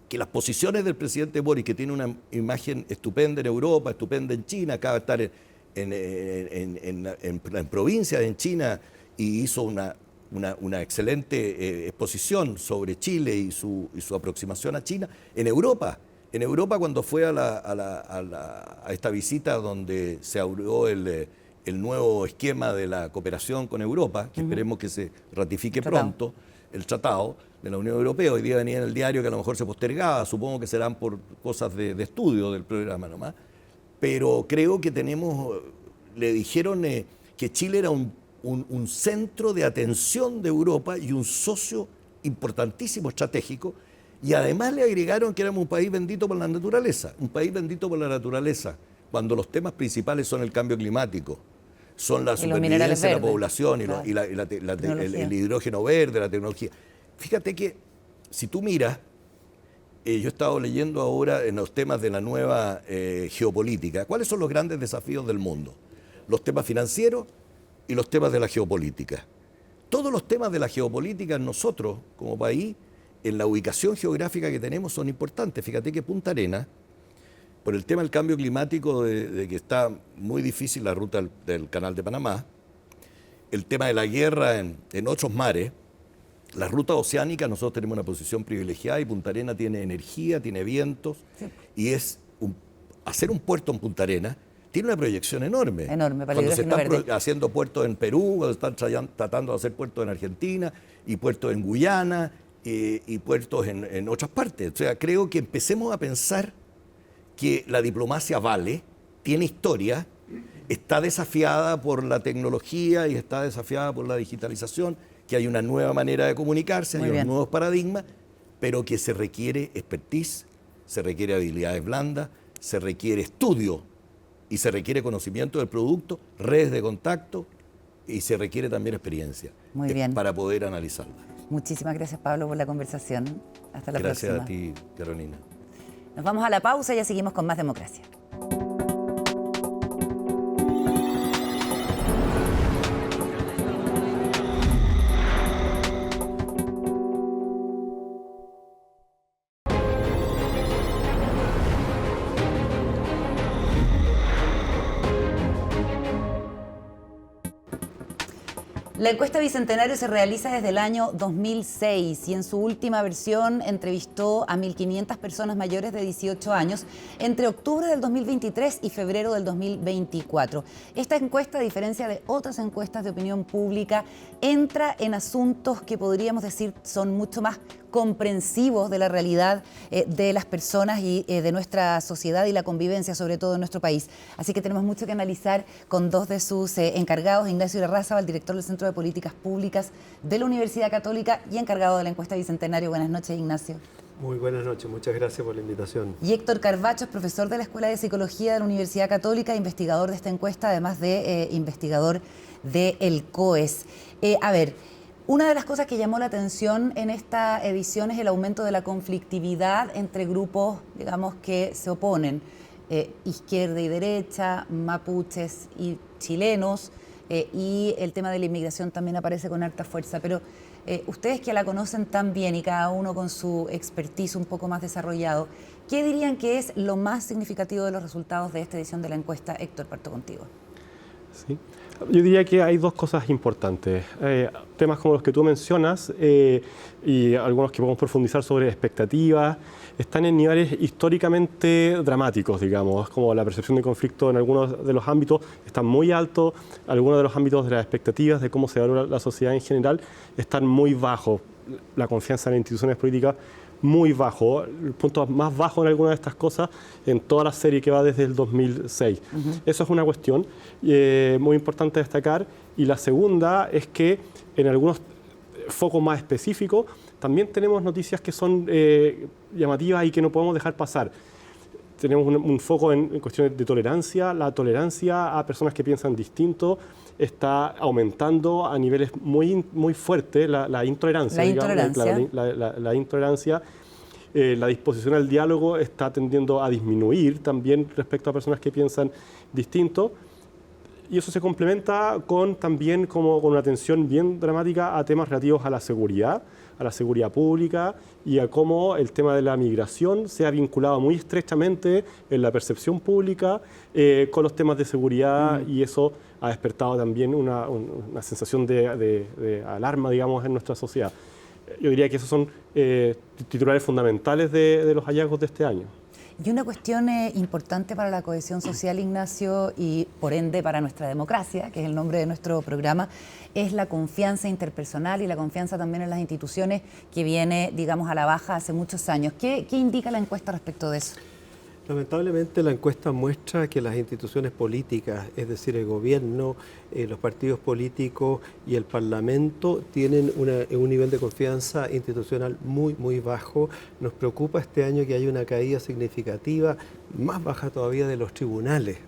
que las posiciones del presidente Boric, que tiene una imagen estupenda en Europa, estupenda en China, acaba de estar en provincias en China y hizo una excelente exposición sobre Chile y su aproximación a China. En Europa cuando fue a esta visita donde se abrió el nuevo esquema de la cooperación con Europa, que esperemos que se ratifique pronto, el tratado de la Unión Europea. Hoy día venía en el diario que a lo mejor se postergaba, supongo que serán por cosas de estudio del programa nomás, pero creo que le dijeron que Chile era un centro de atención de Europa y un socio importantísimo estratégico, y además le agregaron que éramos un país bendito por la naturaleza, cuando los temas principales son el cambio climático, son la supervivencia de la población y el hidrógeno verde, la tecnología. Fíjate que si tú miras, yo he estado leyendo ahora en los temas de la nueva geopolítica, ¿cuáles son los grandes desafíos del mundo? Los temas financieros y los temas de la geopolítica. Todos los temas de la geopolítica nosotros, como país, en la ubicación geográfica que tenemos, son importantes. Fíjate que Punta Arenas, por el tema del cambio climático, de que está muy difícil la ruta del Canal de Panamá, el tema de la guerra en otros mares, la ruta oceánica, nosotros tenemos una posición privilegiada y Punta Arenas tiene energía, tiene vientos, y hacer un puerto en Punta Arenas tiene una proyección enorme. Enorme, para cuando se están haciendo puertos en Perú, cuando están tratando de hacer puertos en Argentina, y puertos en Guyana, y puertos en otras partes. O sea, creo que empecemos a pensar que la diplomacia vale, tiene historia, está desafiada por la tecnología y está desafiada por la digitalización, que hay una nueva manera de comunicarse, hay unos nuevos paradigmas, pero que se requiere expertise, se requiere habilidades blandas, se requiere estudio y se requiere conocimiento del producto, redes de contacto y se requiere también experiencia para poder analizarla. Muchísimas gracias, Pablo, por la conversación. Hasta la próxima. Gracias a ti, Carolina. Nos vamos a la pausa y ya seguimos con más democracia. La encuesta Bicentenario se realiza desde el año 2006 y en su última versión entrevistó a 1.500 personas mayores de 18 años entre octubre del 2023 y febrero del 2024. Esta encuesta, a diferencia de otras encuestas de opinión pública, entra en asuntos que podríamos decir son mucho más comprensivos de la realidad de las personas y de nuestra sociedad y la convivencia, sobre todo en nuestro país. Así que tenemos mucho que analizar con dos de sus encargados, Ignacio Irarrázaval, director del Centro de Políticas Públicas de la Universidad Católica y encargado de la encuesta Bicentenario. Buenas noches, Ignacio. Muy buenas noches, muchas gracias por la invitación. Y Héctor Carvacho es profesor de la Escuela de Psicología de la Universidad Católica, investigador de esta encuesta, además de investigador del COES. Una de las cosas que llamó la atención en esta edición es el aumento de la conflictividad entre grupos, digamos, que se oponen, izquierda y derecha, mapuches y chilenos, y el tema de la inmigración también aparece con harta fuerza. Pero ustedes que la conocen tan bien y cada uno con su expertise un poco más desarrollado, ¿qué dirían que es lo más significativo de los resultados de esta edición de la encuesta? Héctor, parto contigo. Sí. Yo diría que hay dos cosas importantes. Temas como los que tú mencionas y algunos que podemos profundizar sobre expectativas, están en niveles históricamente dramáticos, digamos, como la percepción de conflicto en algunos de los ámbitos están muy altos, algunos de los ámbitos de las expectativas de cómo se valora la sociedad en general están muy bajos. La confianza en las instituciones políticas muy bajo, el punto más bajo en alguna de estas cosas en toda la serie que va desde el 2006. Eso es una cuestión muy importante destacar. Y la segunda es que en algunos focos más específicos también tenemos noticias que son llamativas y que no podemos dejar pasar. Tenemos un foco en cuestiones de tolerancia. La tolerancia a personas que piensan distinto está aumentando a niveles muy fuertes. La intolerancia. La intolerancia. La disposición al diálogo está tendiendo a disminuir también respecto a personas que piensan distinto. Y eso se complementa también con una atención bien dramática a temas relativos a la seguridad pública y a cómo el tema de la migración se ha vinculado muy estrechamente en la percepción pública con los temas de seguridad, y eso ha despertado también una sensación de alarma, digamos, en nuestra sociedad. Yo diría que esos son titulares fundamentales de los hallazgos de este año. Y una cuestión importante para la cohesión social, Ignacio, y por ende para nuestra democracia, que es el nombre de nuestro programa, es la confianza interpersonal y la confianza también en las instituciones, que viene, digamos, a la baja hace muchos años. ¿Qué indica la encuesta respecto de eso? Lamentablemente la encuesta muestra que las instituciones políticas, es decir, el gobierno, los partidos políticos y el Parlamento tienen un nivel de confianza institucional muy bajo. Nos preocupa este año que haya una caída significativa, más baja todavía, de los tribunales.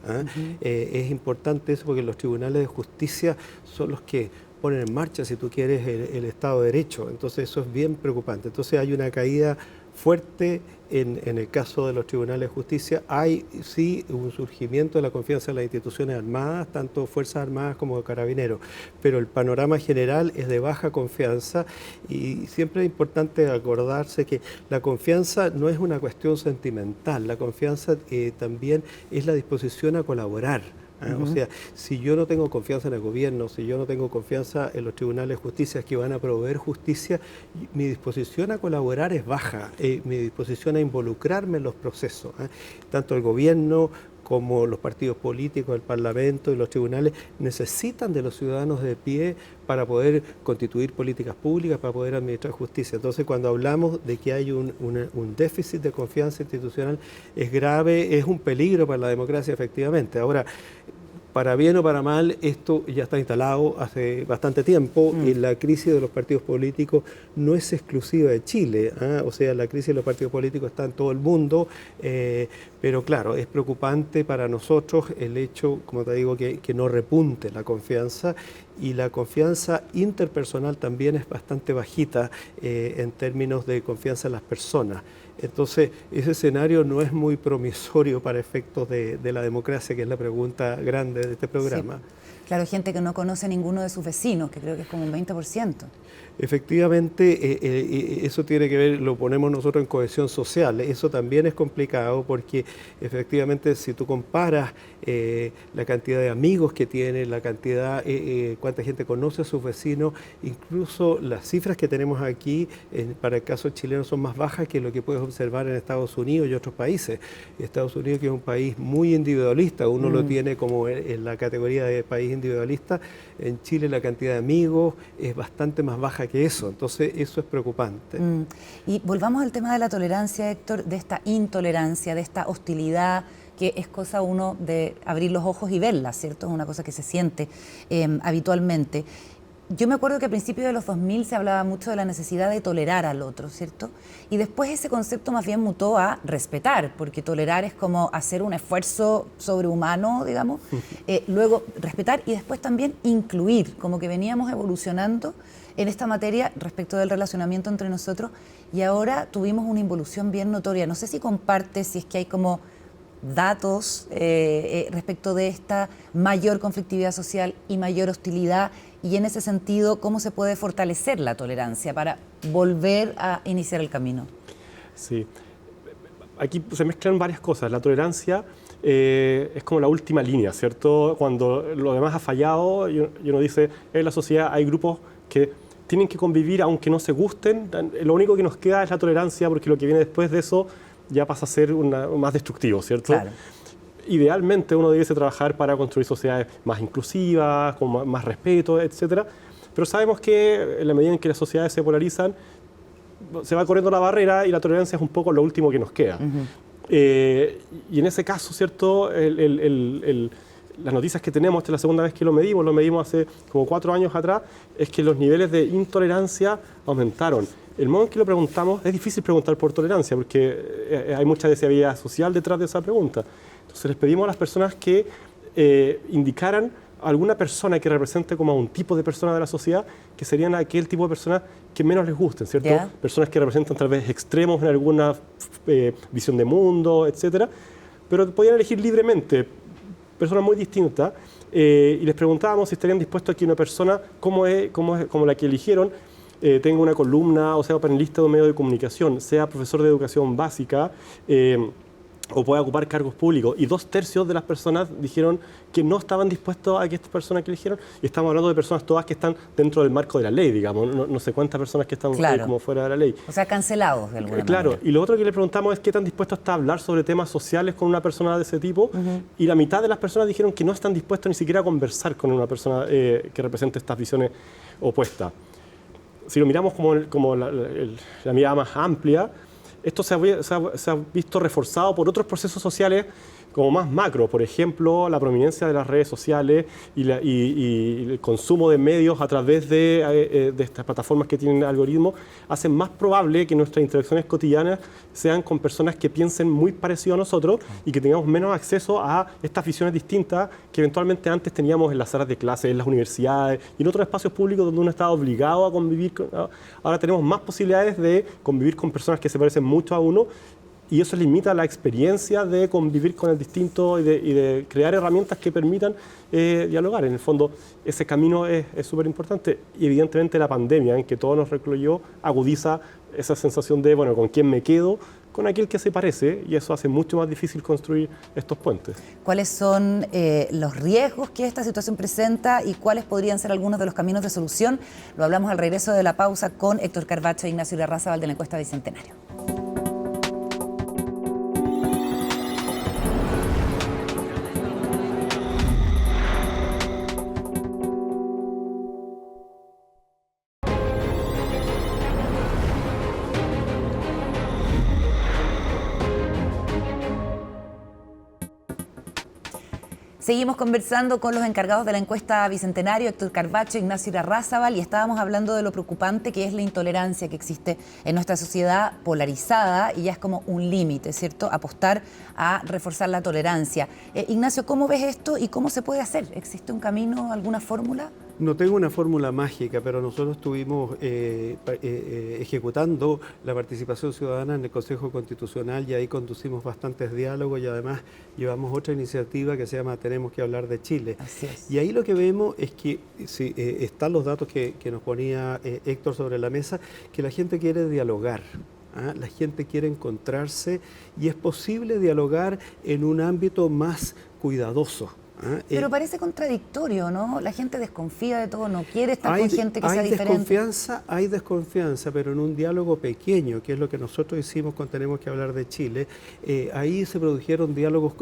Es importante eso porque los tribunales de justicia son los que ponen en marcha, si tú quieres, el Estado de Derecho. Entonces eso es bien preocupante. Entonces hay una caída fuerte en el caso de los tribunales de justicia. Hay sí un surgimiento de la confianza en las instituciones armadas, tanto Fuerzas Armadas como Carabineros, pero el panorama general es de baja confianza, y siempre es importante acordarse que la confianza no es una cuestión sentimental, la confianza también es la disposición a colaborar. O sea, si yo no tengo confianza en el gobierno, si yo no tengo confianza en los tribunales de justicia que van a proveer justicia, mi disposición a colaborar es baja, mi disposición a involucrarme en los procesos. Tanto el gobierno como los partidos políticos, el Parlamento y los tribunales necesitan de los ciudadanos de pie para poder constituir políticas públicas, para poder administrar justicia. Entonces, cuando hablamos de que hay un déficit de confianza institucional, es grave, es un peligro para la democracia, efectivamente. Ahora, para bien o para mal, esto ya está instalado hace bastante tiempo, y la crisis de los partidos políticos no es exclusiva de Chile. O sea, la crisis de los partidos políticos está en todo el mundo, pero claro, es preocupante para nosotros el hecho, como te digo, que no repunte la confianza, y la confianza interpersonal también es bastante bajita en términos de confianza en las personas. Entonces, ese escenario no es muy promisorio para efectos de la democracia, que es la pregunta grande de este programa. Sí. Claro, gente que no conoce a ninguno de sus vecinos, que creo que es como un 20%. Efectivamente, eso tiene que ver, lo ponemos nosotros en cohesión social. Eso también es complicado porque efectivamente si tú comparas la cantidad de amigos que tiene, la cantidad, cuánta gente conoce a sus vecinos, incluso las cifras que tenemos aquí para el caso chileno son más bajas que lo que puedes observar en Estados Unidos y otros países. Estados Unidos, que es un país muy individualista, uno lo tiene como en la categoría de país individualista. En Chile la cantidad de amigos es bastante más baja que eso, entonces eso es preocupante. Y volvamos al tema de la tolerancia, Héctor, de esta intolerancia, de esta hostilidad, que es cosa uno de abrir los ojos y verla, ¿cierto? Es una cosa que se siente habitualmente. Yo me acuerdo que a principios de los 2000 se hablaba mucho de la necesidad de tolerar al otro, ¿cierto? Y después ese concepto más bien mutó a respetar, porque tolerar es como hacer un esfuerzo sobrehumano, digamos. Luego respetar y después también incluir, como que veníamos evolucionando en esta materia respecto del relacionamiento entre nosotros, y ahora tuvimos una involución bien notoria. No sé si compartes, si es que hay como datos respecto de esta mayor conflictividad social y mayor hostilidad, y en ese sentido, ¿cómo se puede fortalecer la tolerancia para volver a iniciar el camino? Sí, aquí se mezclan varias cosas. La tolerancia es como la última línea, ¿cierto? Cuando lo demás ha fallado y uno dice, en la sociedad hay grupos que tienen que convivir aunque no se gusten, lo único que nos queda es la tolerancia, porque lo que viene después de eso ya pasa a ser más destructivo, ¿cierto? Claro. Idealmente uno debiese trabajar para construir sociedades más inclusivas, con más respeto, etcétera. Pero sabemos que en la medida en que las sociedades se polarizan, se va corriendo la barrera y la tolerancia es un poco lo último que nos queda. Y en ese caso, ¿cierto? las noticias que tenemos, esta es la segunda vez que lo medimos hace como 4 años atrás, es que los niveles de intolerancia aumentaron. El modo en que lo preguntamos, es difícil preguntar por tolerancia, porque hay mucha desigualdad social detrás de esa pregunta. Entonces les pedimos a las personas que indicaran alguna persona que represente como a un tipo de persona de la sociedad, que serían aquel tipo de personas que menos les gusten, ¿cierto? Yeah. Personas que representan tal vez extremos en alguna visión de mundo, etcétera, pero podían elegir libremente personas muy distintas, y les preguntábamos si estarían dispuestos a que una persona como la que eligieron tenga una columna o sea panelista de un medio de comunicación, sea profesor de educación básica, o pueda ocupar cargos públicos. Y 2/3 de las personas dijeron que no estaban dispuestos a que estas personas que eligieron, y estamos hablando de personas todas que están dentro del marco de la ley, digamos, no sé cuántas personas que están como fuera de la ley. O sea, cancelados de alguna manera. Claro, y lo otro que le preguntamos es qué tan dispuesto está a hablar sobre temas sociales con una persona de ese tipo, y la mitad de las personas dijeron que no están dispuestos ni siquiera a conversar con una persona que represente estas visiones opuestas. Si lo miramos como la mirada más amplia, esto se ha visto reforzado por otros procesos sociales como más macro, por ejemplo, la prominencia de las redes sociales y el consumo de medios a través de estas plataformas que tienen algoritmos, hacen más probable que nuestras interacciones cotidianas sean con personas que piensen muy parecido a nosotros y que tengamos menos acceso a estas visiones distintas que eventualmente antes teníamos en las salas de clase, en las universidades y en otros espacios públicos donde uno estaba obligado a convivir. Ahora tenemos más posibilidades de convivir con personas que se parecen mucho a uno, y eso limita la experiencia de convivir con el distinto y de crear herramientas que permitan dialogar. En el fondo, ese camino es súper importante. Y evidentemente la pandemia, en que todo nos recluyó, agudiza esa sensación de, bueno, ¿con quién me quedo? Con aquel que se parece, y eso hace mucho más difícil construir estos puentes. ¿Cuáles son los riesgos que esta situación presenta y cuáles podrían ser algunos de los caminos de solución? Lo hablamos al regreso de la pausa con Héctor Carvacho e Ignacio Larrazábal de la encuesta Bicentenario. Seguimos conversando con los encargados de la encuesta Bicentenario, Héctor Carvacho, Ignacio Larrazábal, y estábamos hablando de lo preocupante que es la intolerancia que existe en nuestra sociedad polarizada, y ya es como un límite, ¿cierto? Apostar a reforzar la tolerancia. Ignacio, ¿cómo ves esto y cómo se puede hacer? ¿Existe un camino, alguna fórmula? No tengo una fórmula mágica, pero nosotros estuvimos ejecutando la participación ciudadana en el Consejo Constitucional, y ahí conducimos bastantes diálogos, y además llevamos otra iniciativa que se llama Tenemos que hablar de Chile. Así es. Y ahí lo que vemos es que están los datos que nos ponía Héctor sobre la mesa, que la gente quiere dialogar. La gente quiere encontrarse, y es posible dialogar en un ámbito más cuidadoso. Pero parece contradictorio, ¿no? La gente desconfía de todo, no quiere estar con gente que sea diferente. Hay desconfianza, pero en un diálogo pequeño, que es lo que nosotros hicimos con Tenemos que hablar de Chile, ahí se produjeron diálogos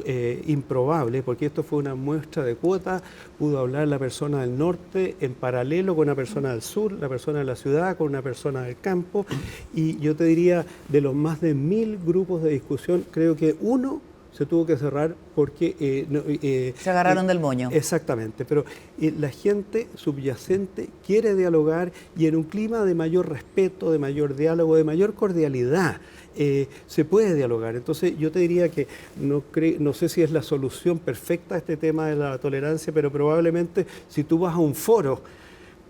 improbables, porque esto fue una muestra de cuota. Pudo hablar la persona del norte en paralelo con una persona del sur, la persona de la ciudad con una persona del campo, y yo te diría, de los más de 1000 grupos de discusión, creo que uno se tuvo que cerrar porque... se agarraron del moño. Exactamente, pero la gente subyacente quiere dialogar, y en un clima de mayor respeto, de mayor diálogo, de mayor cordialidad, se puede dialogar. Entonces yo te diría que no sé si es la solución perfecta a este tema de la tolerancia, pero probablemente si tú vas a un foro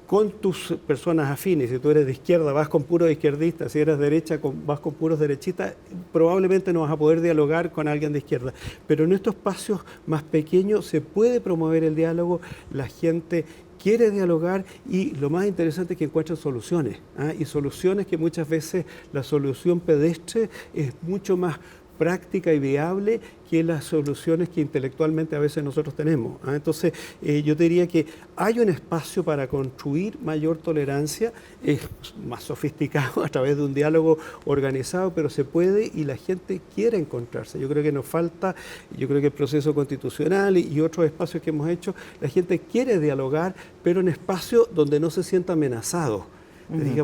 con tus personas afines, si tú eres de izquierda vas con puros izquierdistas, si eres derecha vas con puros derechistas, probablemente no vas a poder dialogar con alguien de izquierda. Pero en estos espacios más pequeños se puede promover el diálogo, la gente quiere dialogar, y lo más interesante es que encuentran soluciones, y soluciones que muchas veces la solución pedestre es mucho más práctica y viable que las soluciones que intelectualmente a veces nosotros tenemos. Entonces, yo te diría que hay un espacio para construir mayor tolerancia, es más sofisticado a través de un diálogo organizado, pero se puede, y la gente quiere encontrarse. Yo creo que nos falta, yo creo que el proceso constitucional y otros espacios que hemos hecho, la gente quiere dialogar, pero en espacios donde no se sienta amenazado.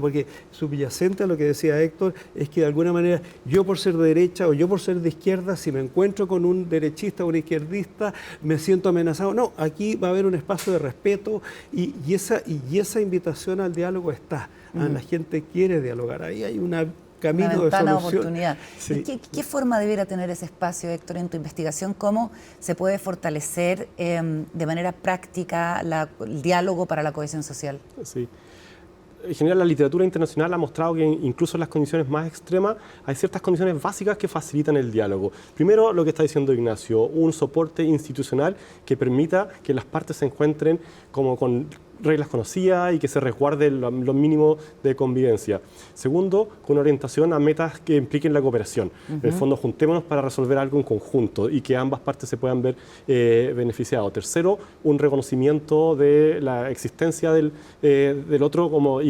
Porque subyacente a lo que decía Héctor es que de alguna manera yo por ser de derecha o yo por ser de izquierda, si me encuentro con un derechista o un izquierdista, me siento amenazado. No, aquí va a haber un espacio de respeto y esa invitación al diálogo está. La gente quiere dialogar. Ahí hay una camino una ventana de de solución. oportunidad. Sí. ¿Qué forma debiera tener ese espacio, Héctor, en tu investigación? ¿Cómo se puede fortalecer de manera práctica el diálogo para la cohesión social? Sí. En general, la literatura internacional ha mostrado que incluso en las condiciones más extremas hay ciertas condiciones básicas que facilitan el diálogo. Primero, lo que está diciendo Ignacio, un soporte institucional que permita que las partes se encuentren como con reglas conocidas y que se resguarde lo mínimo de convivencia. Segundo, con orientación a metas que impliquen la cooperación. En el fondo, juntémonos para resolver algo en conjunto y que ambas partes se puedan ver beneficiados. Tercero, un reconocimiento de la existencia del otro como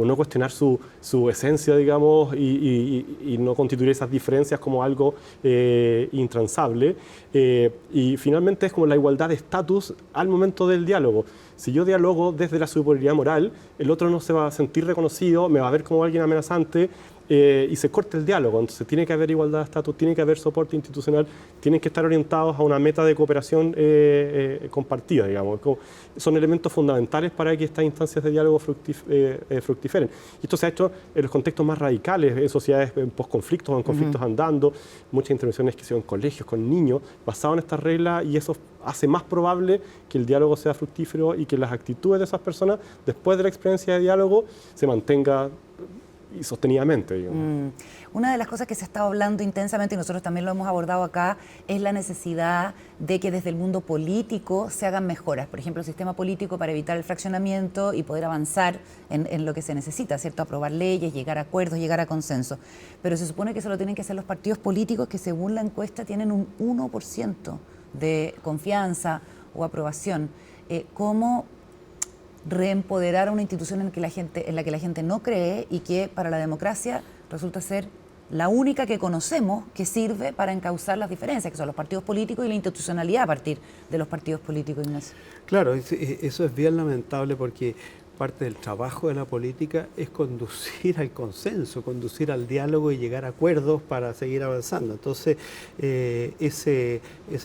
no cuestionar su esencia, digamos, y no constituir esas diferencias como algo intransable. Y finalmente es como la igualdad de estatus al momento del diálogo. Si yo dialogo desde la superioridad moral, el otro no se va a sentir reconocido, me va a ver como alguien amenazante y se corta el diálogo. Entonces tiene que haber igualdad de estatus, tiene que haber soporte institucional, tienen que estar orientados a una meta de cooperación compartida, digamos. Son elementos fundamentales para que estas instancias de diálogo fructiferen. Y esto se ha hecho en los contextos más radicales, en sociedades en posconflictos o en conflictos andando, muchas intervenciones que se hicieron en colegios, con niños, basadas en estas reglas, y eso hace más probable que el diálogo sea fructífero y que las actitudes de esas personas, después de la experiencia de diálogo, se mantenga y sostenidamente, digamos. Una de las cosas que se ha estado hablando intensamente, y nosotros también lo hemos abordado acá, es la necesidad de que desde el mundo político se hagan mejoras. Por ejemplo, el sistema político para evitar el fraccionamiento y poder avanzar en lo que se necesita, ¿cierto? Aprobar leyes, llegar a acuerdos, llegar a consenso. Pero se supone que eso lo tienen que hacer los partidos políticos, que según la encuesta tienen un 1% de confianza o aprobación. ¿Cómo reempoderar a una institución en la que la gente no cree y que para la democracia resulta ser la única que conocemos que sirve para encauzar las diferencias, que son los partidos políticos y la institucionalidad a partir de los partidos políticos, Ignacio? Claro, eso es bien lamentable porque parte del trabajo de la política es conducir al consenso, conducir al diálogo y llegar a acuerdos para seguir avanzando. Entonces, ese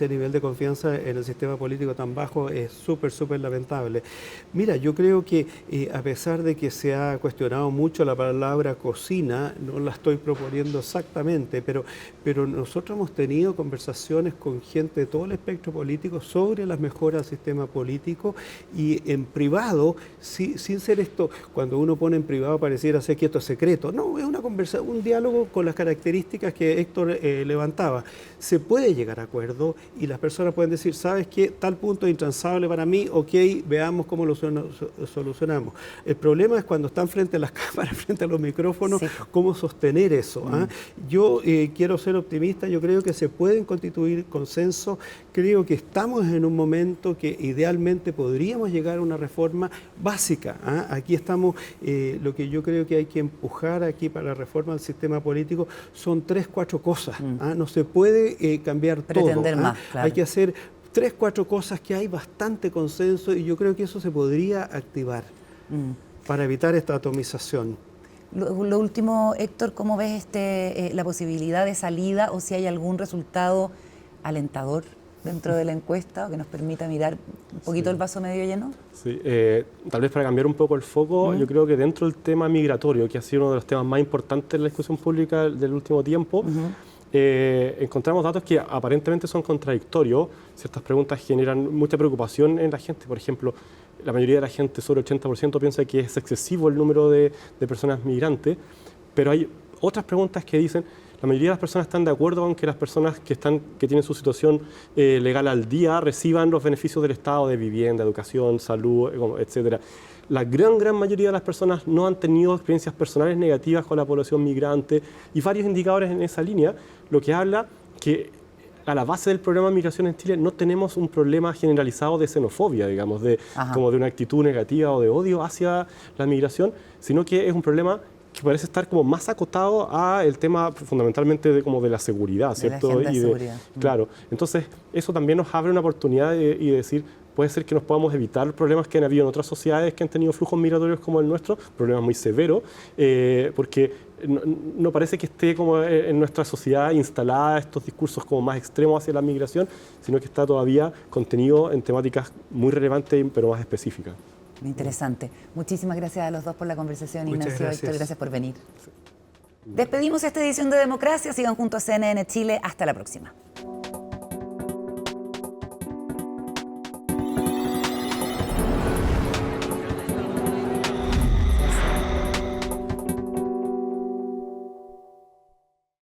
nivel de confianza en el sistema político tan bajo es súper lamentable. Mira, yo creo que a pesar de que se ha cuestionado mucho la palabra cocina, no la estoy proponiendo exactamente, pero nosotros hemos tenido conversaciones con gente de todo el espectro político sobre las mejoras del sistema político y en privado, sin ser esto, cuando uno pone en privado pareciera ser que esto es secreto. No, es una conversación, un diálogo con las características que Héctor levantaba. Se puede llegar a acuerdo y las personas pueden decir, ¿sabes qué? Tal punto es intransable para mí, ok, veamos cómo lo solucionamos. El problema es cuando están frente a las cámaras, frente a los micrófonos, sí, cómo sostener eso. Yo quiero ser optimista, yo creo que se pueden constituir consensos, creo que estamos en un momento que idealmente podríamos llegar a una reforma básica. Aquí estamos, lo que yo creo que hay que empujar aquí para la reforma del sistema político son 3, 4 cosas. No se puede cambiar pretender todo. Más, claro. Hay que hacer 3, 4 cosas que hay bastante consenso y yo creo que eso se podría activar para evitar esta atomización. Lo último, Héctor, ¿cómo ves la posibilidad de salida o si hay algún resultado alentador dentro de la encuesta o que nos permita mirar un poquito el vaso medio lleno? Sí, tal vez para cambiar un poco el foco, yo creo que dentro del tema migratorio, que ha sido uno de los temas más importantes de la discusión pública del último tiempo, encontramos datos que aparentemente son contradictorios. Ciertas preguntas generan mucha preocupación en la gente. Por ejemplo, la mayoría de la gente, sobre el 80%, piensa que es excesivo el número de personas migrantes, pero hay otras preguntas que dicen la mayoría de las personas están de acuerdo con que las personas que tienen su situación legal al día reciban los beneficios del Estado de vivienda, educación, salud, etcétera. La gran mayoría de las personas no han tenido experiencias personales negativas con la población migrante y varios indicadores en esa línea, lo que habla que a la base del problema de migración en Chile no tenemos un problema generalizado de xenofobia, digamos, como de una actitud negativa o de odio hacia la migración, sino que es un problema que parece estar como más acotado a el tema fundamentalmente de la seguridad, ¿cierto? De la agenda de seguridad. Claro, entonces eso también nos abre una oportunidad y decir, puede ser que nos podamos evitar problemas que han habido en otras sociedades que han tenido flujos migratorios como el nuestro, problemas muy severos, porque no parece que esté como en nuestra sociedad instalada estos discursos como más extremos hacia la migración, sino que está todavía contenido en temáticas muy relevantes pero más específicas. Interesante. Muchísimas gracias a los dos por la conversación. Muchas Ignacio, gracias. Héctor, gracias por venir. Despedimos esta edición de Democracia. Sigan junto a CNN Chile. Hasta la próxima.